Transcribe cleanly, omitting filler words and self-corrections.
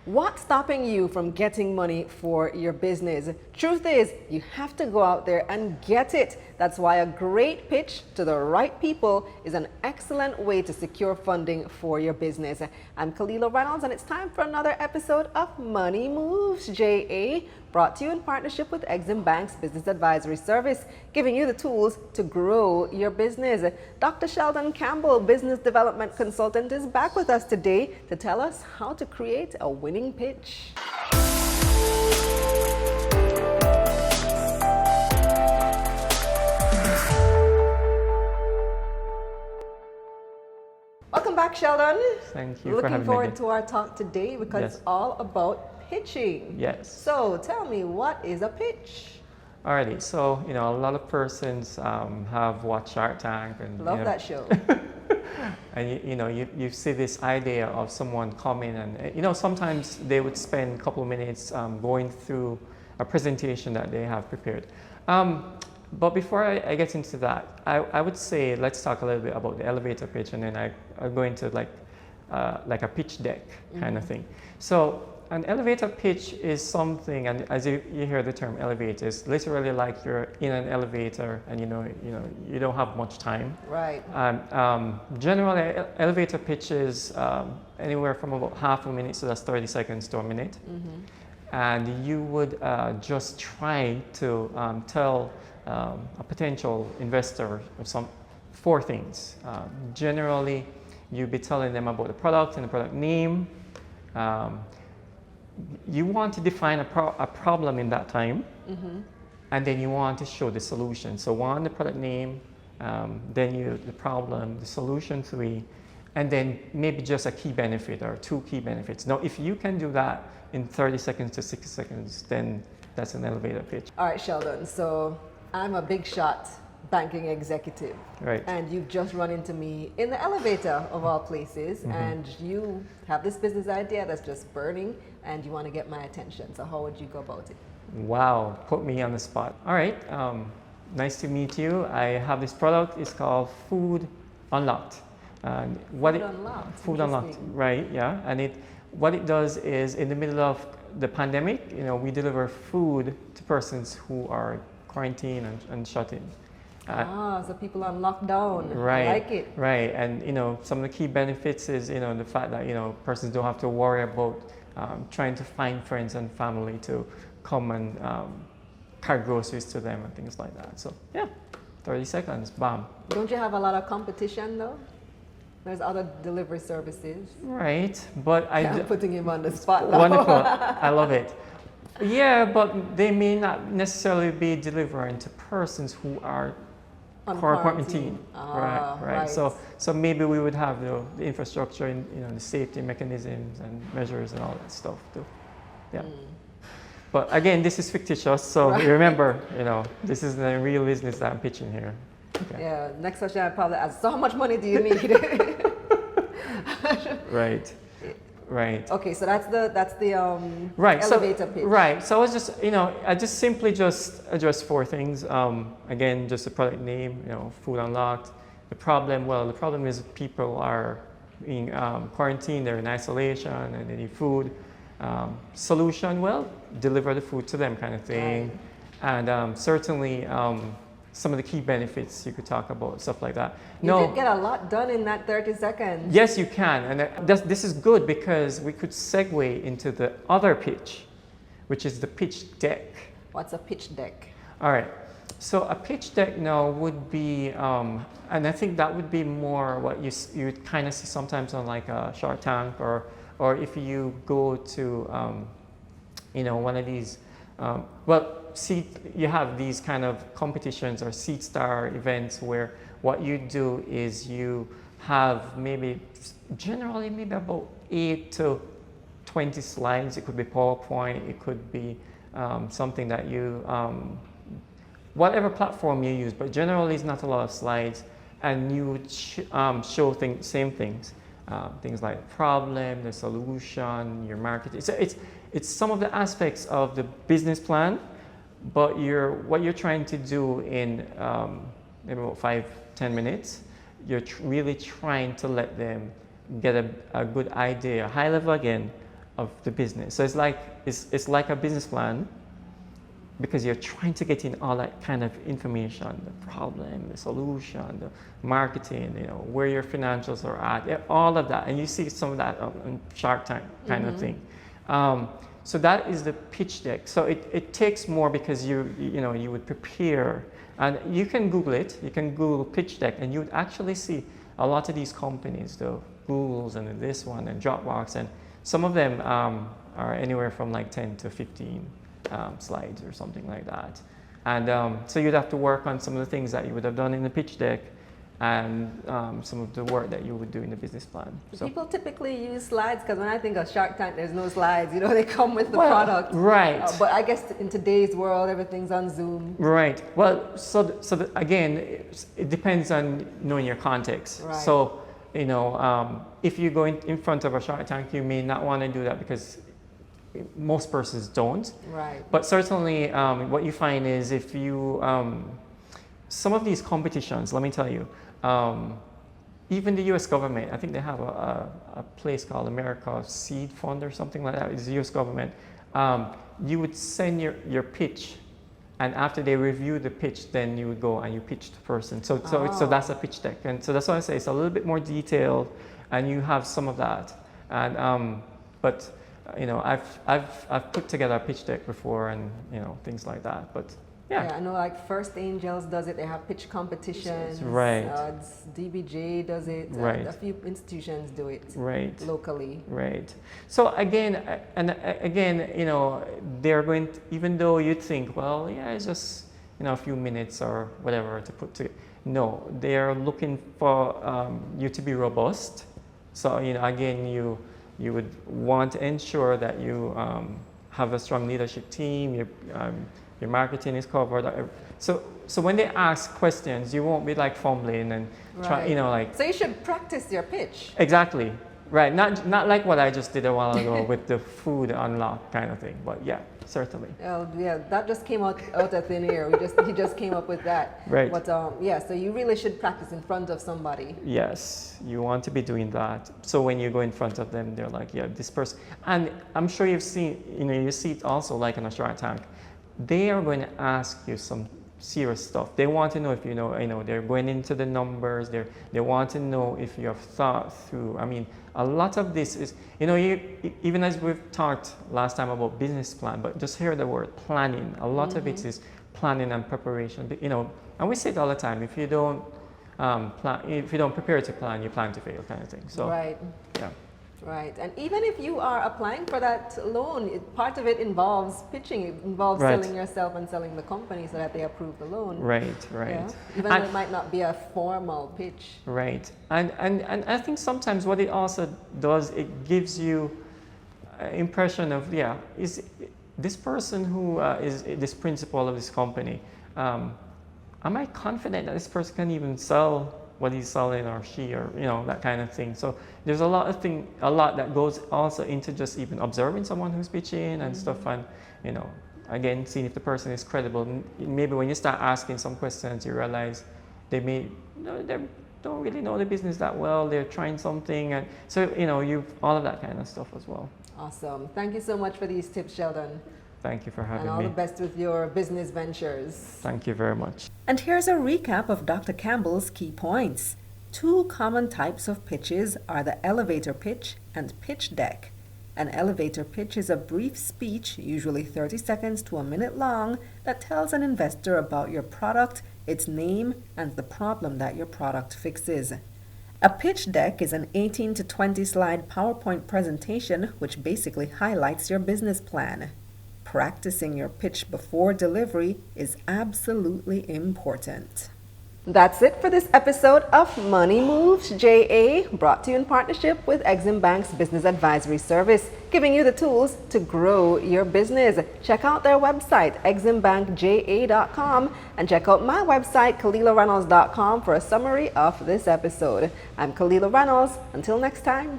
What's stopping you from getting money for your business? Truth is, you have to go out there and get it. That's why a great pitch to the right people is an excellent way to secure funding for your business. I'm Kalila Reynolds, and it's time for another episode of Money Moves, JA, brought to you in partnership with EXIM Bank's Business Advisory Service, giving you the tools to grow your business. Dr. Sheldon Campbell, Business Development Consultant, is back with us today to tell us how to create a winning pitch. Welcome back, Sheldon. Thank you for having me. Looking forward to our talk today because Yes. it's all about pitching. Yes. So tell me, what is a pitch? Alrighty, so a lot of persons have watched Shark Tank and Love that show. and you see this idea of someone coming and sometimes they would spend a couple of minutes going through a presentation that they have prepared. But before I get into that, I would say let's talk a little bit about the elevator pitch, and then I go into like a pitch deck kind of thing. So an elevator pitch is something, and as you hear the term elevator, it's literally like you're in an elevator and you don't have much time. Right. Generally, elevator pitches anywhere from about half a minute, so that's 30 seconds to a minute. And you would just try to tell a potential investor of four things. Generally, you'd be telling them about the product and the product name. You want to define a problem in that time, and then you want to show the solution. So one, the product name, then the problem, the solution, three, and then maybe just a key benefit or two key benefits. Now, if you can do that in 30 seconds to 60 seconds, then that's an elevator pitch. All right, Sheldon. So I'm a big shot banking executive. Right. And you've just run into me in the elevator of all places, and you have this business idea that's just burning and you want to get my attention. So how would you go about it? Wow, put me on the spot. All right, nice to meet you. I have this product. It's called Food Unlocked. And Food Unlocked, right? Yeah. And what it does is, in the middle of the pandemic, we deliver food to persons who are quarantined and shut in. So people are locked down. Right. I like it. Right. And some of the key benefits is the fact that persons don't have to worry about trying to find friends and family to come and carry groceries to them and things like that. So yeah, 30 seconds, bam. Don't you have a lot of competition though? There's other delivery services. Right, but I'm putting him on the spot now. Wonderful, I love it. Yeah, but they may not necessarily be delivering to persons who are quarantine. Right. So maybe we would have the infrastructure and the safety mechanisms and measures and all that stuff too. Yeah. But again, this is fictitious, so remember, this is the real business that I'm pitching here. Okay. Yeah. Next question I probably ask: so how much money do you need? Right. Okay, so that's the right. elevator pitch. Right. So I just simply address four things. Again, just the product name, Food Unlocked. The problem is people are being quarantined, they're in isolation, and they need food. Solution, deliver the food to them, kind of thing. Right. And certainly some of the key benefits you could talk about, stuff like that. You did get a lot done in that 30 seconds. Yes, you can. And this is good because we could segue into the other pitch, which is the pitch deck. What's a pitch deck? All right. So a pitch deck now would be, and I think that would be more what you kind of see sometimes on like a Shark Tank, or if you go to, one of these, you have these kind of competitions or seed star events where what you do is you have generally about 8 to 20 slides. It could be PowerPoint, it could be something that you, whatever platform you use, but generally it's not a lot of slides, and you would show same things. Things like problem, the solution, your market. It's some of the aspects of the business plan, but what you're trying to do in maybe about 5-10 minutes, you're really trying to let them get a good idea, high level again, of the business. So it's like a business plan, because you're trying to get in all that kind of information, the problem, the solution, the marketing, where your financials are at, all of that. And you see some of that on Shark Tank kind of thing. So that is the pitch deck. So it takes more, because you would prepare, and you can Google it. You can Google pitch deck, and you would actually see a lot of these companies, the Googles and this one and Dropbox, and some of them are anywhere from like 10 to 15 slides or something like that. And so you'd have to work on some of the things that you would have done in the pitch deck, and some of the work that you would do in the business plan. So people typically use slides, because when I think of Shark Tank, there's no slides. They come with the product. Right. But I guess in today's world, everything's on Zoom. Right. Well, again, it depends on knowing your context. Right. So, if you go in front of a Shark Tank, you may not want to do that, because most persons don't. Right. But certainly, what you find is, if you, some of these competitions, let me tell you, even the U.S. government, I think they have a place called America Seed Fund or something like that. It's the U.S. government. You would send your pitch, and after they review the pitch, then you would go and you pitch the person. So that's a pitch deck, and so that's why I say it's a little bit more detailed, and you have some of that. And but I've put together a pitch deck before, and things like that. But yeah, I know, like First Angels does it. They have pitch competitions. Right. DBJ does it. Right. A few institutions do it. Right. Locally. Right. So again, they're going to, even though you'd think, well, yeah, it's just a few minutes or whatever to put together. No, they're looking for you to be robust. So again, you would want to ensure that you have a strong leadership team. Your marketing is covered. So when they ask questions, you won't be like fumbling and try, So you should practice your pitch. Exactly. Right. Not like what I just did a while ago with the food unlock kind of thing. But yeah, certainly. Well, yeah, that just came out of thin air. He just came up with that. Right. But so you really should practice in front of somebody. Yes, you want to be doing that. So when you go in front of them, they're like, yeah, this person. And I'm sure you've seen, you see it also like on a Shark Tank. They are going to ask you some serious stuff. They want to know if they're going into the numbers. They want to know if you have thought through. I mean, a lot of this is, even as we've talked last time about business plan, but just hear the word planning. A lot of it is planning and preparation. And we say it all the time. If you don't if you don't prepare to plan, you plan to fail, kind of thing. So right. Yeah. Right, and even if you are applying for that loan, part of it involves pitching. It involves selling yourself and selling the company so that they approve the loan. Right. Yeah? Even though it might not be a formal pitch. Right, and I think sometimes what it also does, it gives you an impression of, is this person who is this principal of this company, am I confident that this person can even sell what he's selling, or she, or that kind of thing. So there's a lot that goes also into just even observing someone who's pitching and stuff, and again, seeing if the person is credible. Maybe when you start asking some questions, you realize they don't really know the business that well. They're trying something, and so you've all of that kind of stuff as well. Awesome. Thank you so much for these tips, Sheldon. Thank you for having me. And all the best with your business ventures. Thank you very much. And here's a recap of Dr. Campbell's key points. 2 common types of pitches are the elevator pitch and pitch deck. An elevator pitch is a brief speech, usually 30 seconds to a minute long, that tells an investor about your product, its name, and the problem that your product fixes. A pitch deck is an 18 to 20 slide PowerPoint presentation which basically highlights your business plan. Practicing your pitch before delivery is absolutely important. That's it for this episode of Money Moves JA, brought to you in partnership with EXIM Bank's Business Advisory Service, giving you the tools to grow your business. Check out their website, eximbankja.com, and check out my website, KalilaReynolds.com, for a summary of this episode. I'm Kalila Reynolds. Until next time.